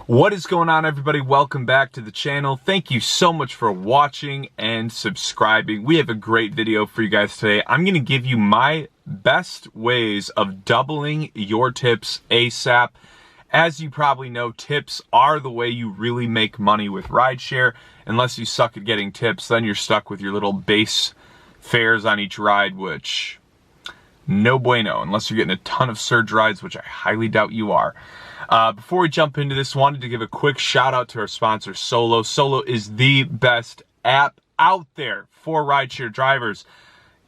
What is going on, everybody? Welcome back to the channel. Thank you so much for watching and subscribing. We have a great video for you guys today. I'm going to give you my best ways of doubling your tips ASAP. As you probably know, tips are the way you really make money with rideshare. Unless you suck at getting tips, then you're stuck with your little base fares on each ride, which no bueno, unless you're getting a ton of surge rides, which I highly doubt you are. Before we jump into this, wanted to give a quick shout out to our sponsor, Solo. Solo is the best app out there for rideshare drivers.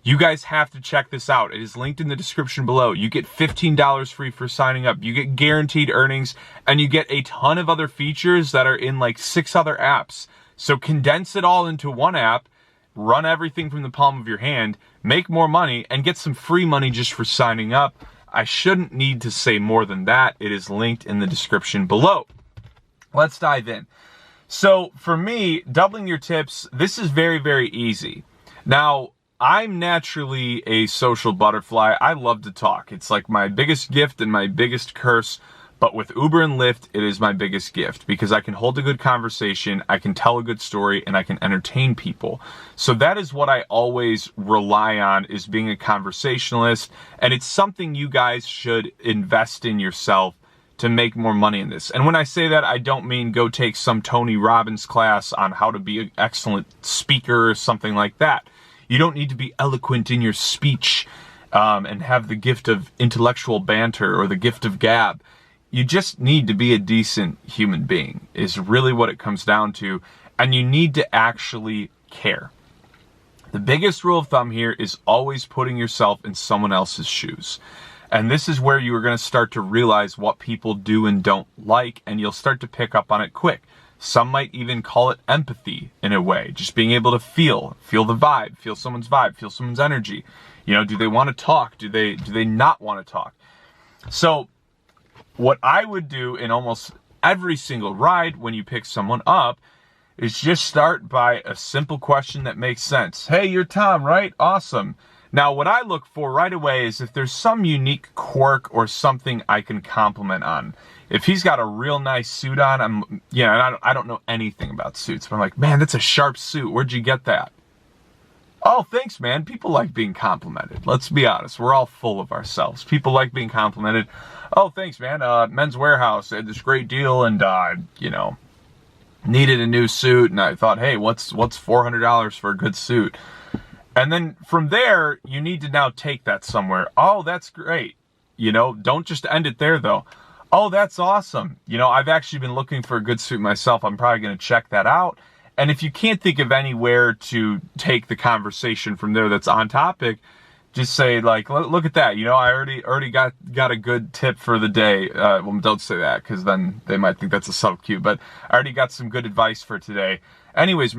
You guys have to check this out. It is linked in the description below. You get $15 free for signing up. You get guaranteed earnings, and you get a ton of other features that are in like 6 other apps. So condense it all into one app, run everything from the palm of your hand, make more money, and get some free money just for signing up. I shouldn't need to say more than that. It is linked in the description below. Let's dive in. So for me, doubling your tips, this is very, very easy. Now, I'm naturally a social butterfly. I love to talk. It's like my biggest gift and my biggest curse. But with Uber and Lyft, it is my biggest gift because I can hold a good conversation, I can tell a good story, and I can entertain people. So that is what I always rely on, is being a conversationalist. And it's something you guys should invest in yourself to make more money in this. And when I say that, I don't mean go take some Tony Robbins class on how to be an excellent speaker or something like that. You don't need to be eloquent in your speech and have the gift of intellectual banter or the gift of gab. You just need to be a decent human being is really what it comes down to. And you need to actually care. The biggest rule of thumb here is always putting yourself in someone else's shoes. And this is where you are going to start to realize what people do and don't like, and you'll start to pick up on it quick. Some might even call it empathy in a way, just being able to feel the vibe, feel someone's energy. You know, do they want to talk? Do they not want to talk? So what I would do in almost every single ride when you pick someone up is just start by a simple question that makes sense. Hey, you're Tom, right? Awesome. Now, what I look for right away is if there's some unique quirk or something I can compliment on. If he's got a real nice suit on, I don't know anything about suits, but I'm like, man, that's a sharp suit. Where'd you get that? Oh, thanks, man. People like being complimented. Let's be honest. We're all full of ourselves. People like being complimented. Oh, thanks, man. Men's Warehouse had this great deal and, needed a new suit. And I thought, hey, what's $400 for a good suit? And then from there, you need to now take that somewhere. Oh, that's great. Don't just end it there, though. Oh, that's awesome. I've actually been looking for a good suit myself. I'm probably going to check that out. And if you can't think of anywhere to take the conversation from there that's on topic, just say, like, look at that. I already got a good tip for the day. Well, don't say that because then they might think that's a sub cue. But I already got some good advice for today. Anyways,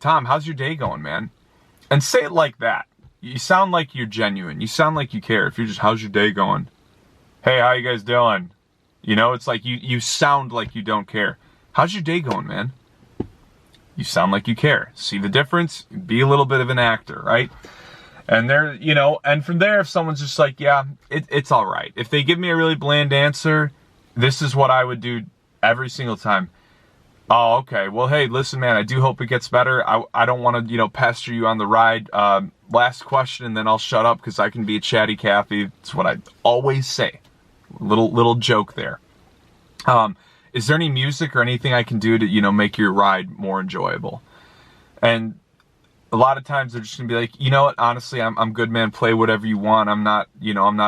Tom, how's your day going, man? And say it like that. You sound like you're genuine. You sound like you care. If you're just, how's your day going? Hey, how you guys doing? It's like you sound like you don't care. How's your day going, man? You sound like you care. See the difference? Be a little bit of an actor, right? And there, and from there, if someone's just like, yeah, it's all right. If they give me a really bland answer, this is what I would do every single time. Oh, okay. Well, hey, listen, man, I do hope it gets better. I don't want to, pester you on the ride. Last question, and then I'll shut up because I can be a chatty Cathy. It's what I always say. Little joke there. Is there any music or anything I can do to, make your ride more enjoyable? And a lot of times they're just gonna be like, you know what, honestly, I'm good, man. Play whatever you want. I'm not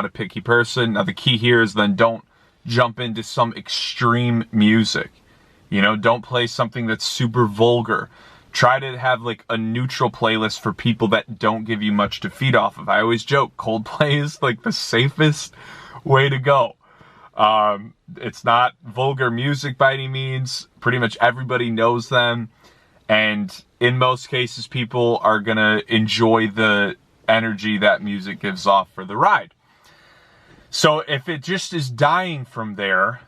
a picky person. Now the key here is then don't jump into some extreme music. Don't play something that's super vulgar. Try to have like a neutral playlist for people that don't give you much to feed off of. I always joke, Coldplay is like the safest way to go. It's not vulgar music by any means. Pretty much everybody knows them. And in most cases, people are going to enjoy the energy that music gives off for the ride. So if it just is dying from there,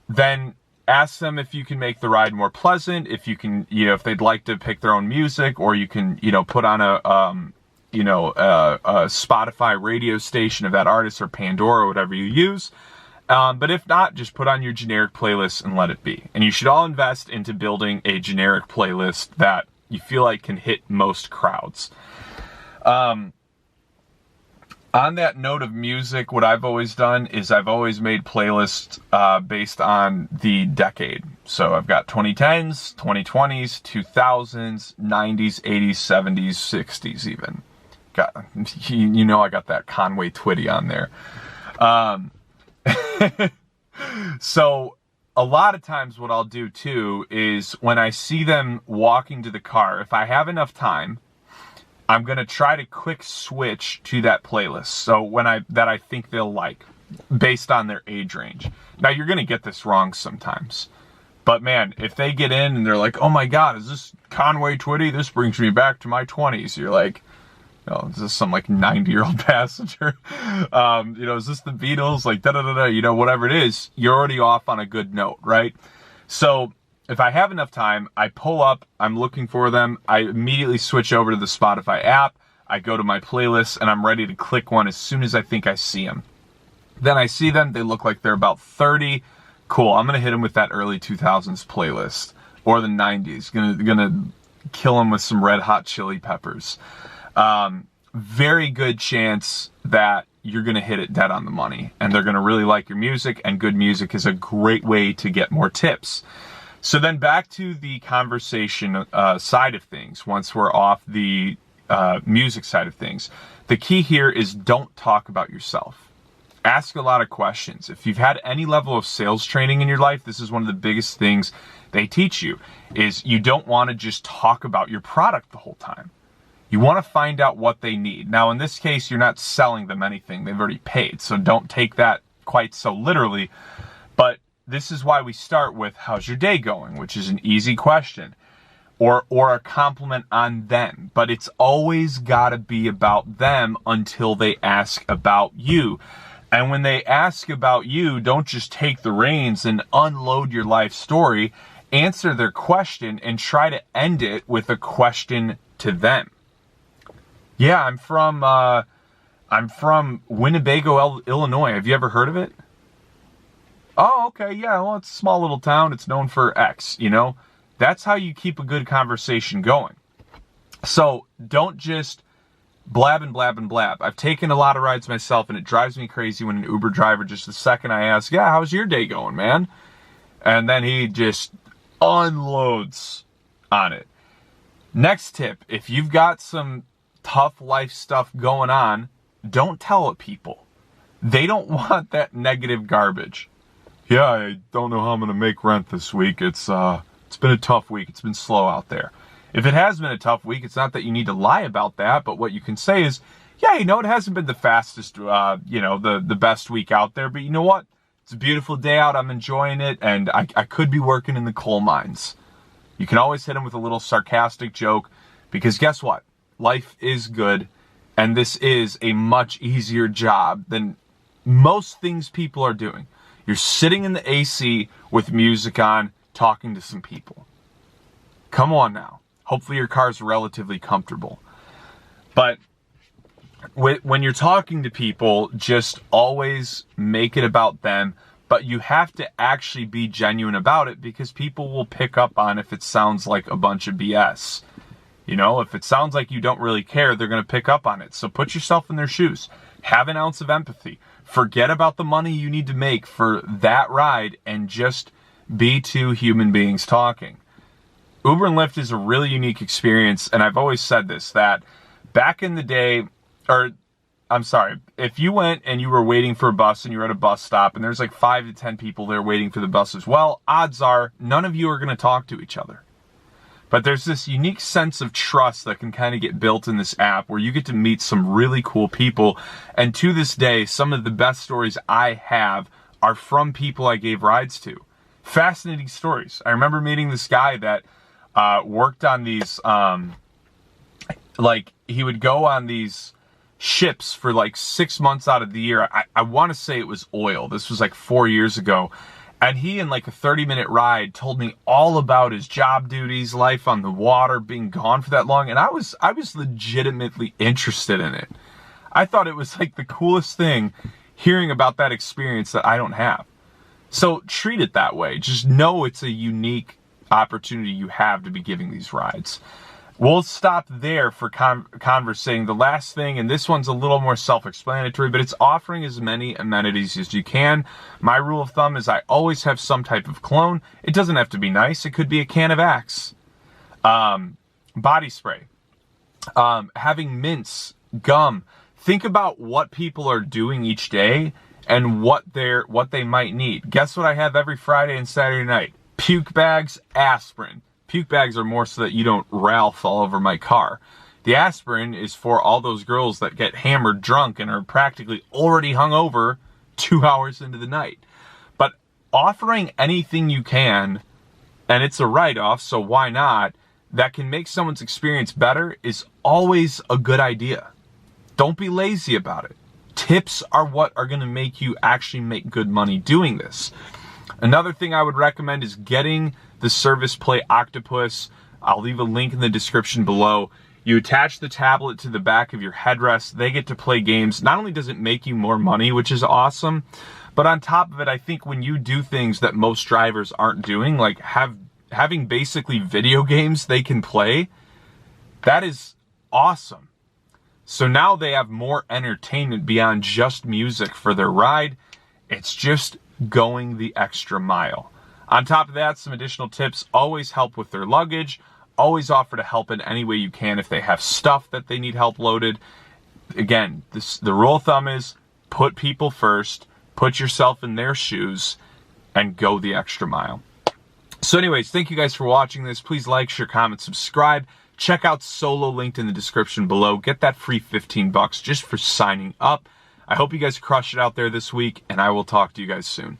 then ask them if you can make the ride more pleasant, if you can, if they'd like to pick their own music, or you can, put on a Spotify radio station of that artist or Pandora or whatever you use. But if not, just put on your generic playlist and let it be. And you should all invest into building a generic playlist that you feel like can hit most crowds. On that note of music, what I've always done is I've always made playlists based on the decade. So I've got 2010s, 2020s, 2000s, 90s, 80s, 70s, 60s even. You know I got that Conway Twitty on there. So a lot of times what I'll do too is when I see them walking to the car, if I have enough time, I'm going to try to quick switch to that playlist. So that I think they'll like based on their age range. Now you're going to get this wrong sometimes, but man, if they get in and they're like, oh my God, is this Conway Twitty? This brings me back to my 20s. You're like, oh, is this some like 90-year-old passenger? Is this the Beatles? Like da-da-da-da, whatever it is, you're already off on a good note, right? So if I have enough time, I pull up, I'm looking for them, I immediately switch over to the Spotify app, I go to my playlist, and I'm ready to click one as soon as I think I see them. Then I see them, they look like they're about 30. Cool, I'm gonna hit them with that early 2000s playlist, or the 90s. Gonna kill them with some Red Hot Chili Peppers. Very good chance that you're gonna hit it dead on the money, and they're gonna really like your music, and good music is a great way to get more tips. So then back to the conversation side of things, once we're off the music side of things. The key here is don't talk about yourself. Ask a lot of questions. If you've had any level of sales training in your life, this is one of the biggest things they teach you, is you don't want to just talk about your product the whole time. You want to find out what they need. Now, in this case, you're not selling them anything. They've already paid, so don't take that quite so literally. But this is why we start with, how's your day going? Which is an easy question. Or a compliment on them. But it's always got to be about them until they ask about you. And when they ask about you, don't just take the reins and unload your life story. Answer their question and try to end it with a question to them. Yeah, I'm from Winnebago, Illinois. Have you ever heard of it? Oh, okay, yeah, well, it's a small little town. It's known for X, That's how you keep a good conversation going. So don't just blab and blab and blab. I've taken a lot of rides myself, and it drives me crazy when an Uber driver, just the second I ask, yeah, how's your day going, man? And then he just unloads on it. Next tip, if you've got some tough life stuff going on, don't tell it people. They don't want that negative garbage. Yeah, I don't know how I'm going to make rent this week. It's been a tough week. It's been slow out there. If it has been a tough week, it's not that you need to lie about that, but what you can say is, yeah, it hasn't been the fastest, the best week out there, but you know what? It's a beautiful day out. I'm enjoying it, and I could be working in the coal mines. You can always hit them with a little sarcastic joke, because guess what? Life is good, and this is a much easier job than most things people are doing. You're sitting in the AC with music on, talking to some people. Come on now. Hopefully your car's relatively comfortable. But when you're talking to people, just always make it about them, but you have to actually be genuine about it, because people will pick up on if it sounds like a bunch of BS. If it sounds like you don't really care, they're going to pick up on it. So put yourself in their shoes. Have an ounce of empathy. Forget about the money you need to make for that ride and just be two human beings talking. Uber and Lyft is a really unique experience, and I've always said this, that back in the day, if you went and you were waiting for a bus and you're at a bus stop and there's like 5 to 10 people there waiting for the bus as well, odds are none of you are going to talk to each other. But there's this unique sense of trust that can kind of get built in this app where you get to meet some really cool people. And to this day, some of the best stories I have are from people I gave rides to. Fascinating stories. I remember meeting this guy that worked on these, he would go on these ships for like 6 months out of the year. I want to say it was oil. This was like 4 years ago. And he, in like a 30-minute ride, told me all about his job duties, life on the water, being gone for that long. And I was legitimately interested in it. I thought it was like the coolest thing. hearing about that experience that I don't have. So treat it that way. Just know it's a unique opportunity you have to be giving these rides. We'll stop there for conversating. The last thing, and this one's a little more self-explanatory, but it's offering as many amenities as you can. My rule of thumb is I always have some type of cologne. It doesn't have to be nice. It could be a can of Axe, body spray, having mints, gum. Think about what people are doing each day and what they might need. Guess what I have every Friday and Saturday night? Puke bags, aspirin. Puke bags are more so that you don't Ralph all over my car. The aspirin is for all those girls that get hammered drunk and are practically already hungover 2 hours into the night. But offering anything you can, and it's a write-off, so why not, that can make someone's experience better is always a good idea. Don't be lazy about it. Tips are what are going to make you actually make good money doing this. Another thing I would recommend is getting the service play Octopus. I'll leave a link in the description below. You attach the tablet to the back of your headrest. They get to play games. Not only does it make you more money, which is awesome, but on top of it, I think when you do things that most drivers aren't doing, like having basically video games they can play, that is awesome. So now they have more entertainment beyond just music for their ride. It's just going the extra mile. On top of that, some additional tips: always help with their luggage, always offer to help in any way you can if they have stuff that they need help loaded. Again, the rule of thumb is put people first, put yourself in their shoes, and go the extra mile. So anyways, thank you guys for watching this. Please like, share, comment, subscribe. Check out Solo, linked in the description below. Get that free 15 bucks just for signing up. I hope you guys crush it out there this week, and I will talk to you guys soon.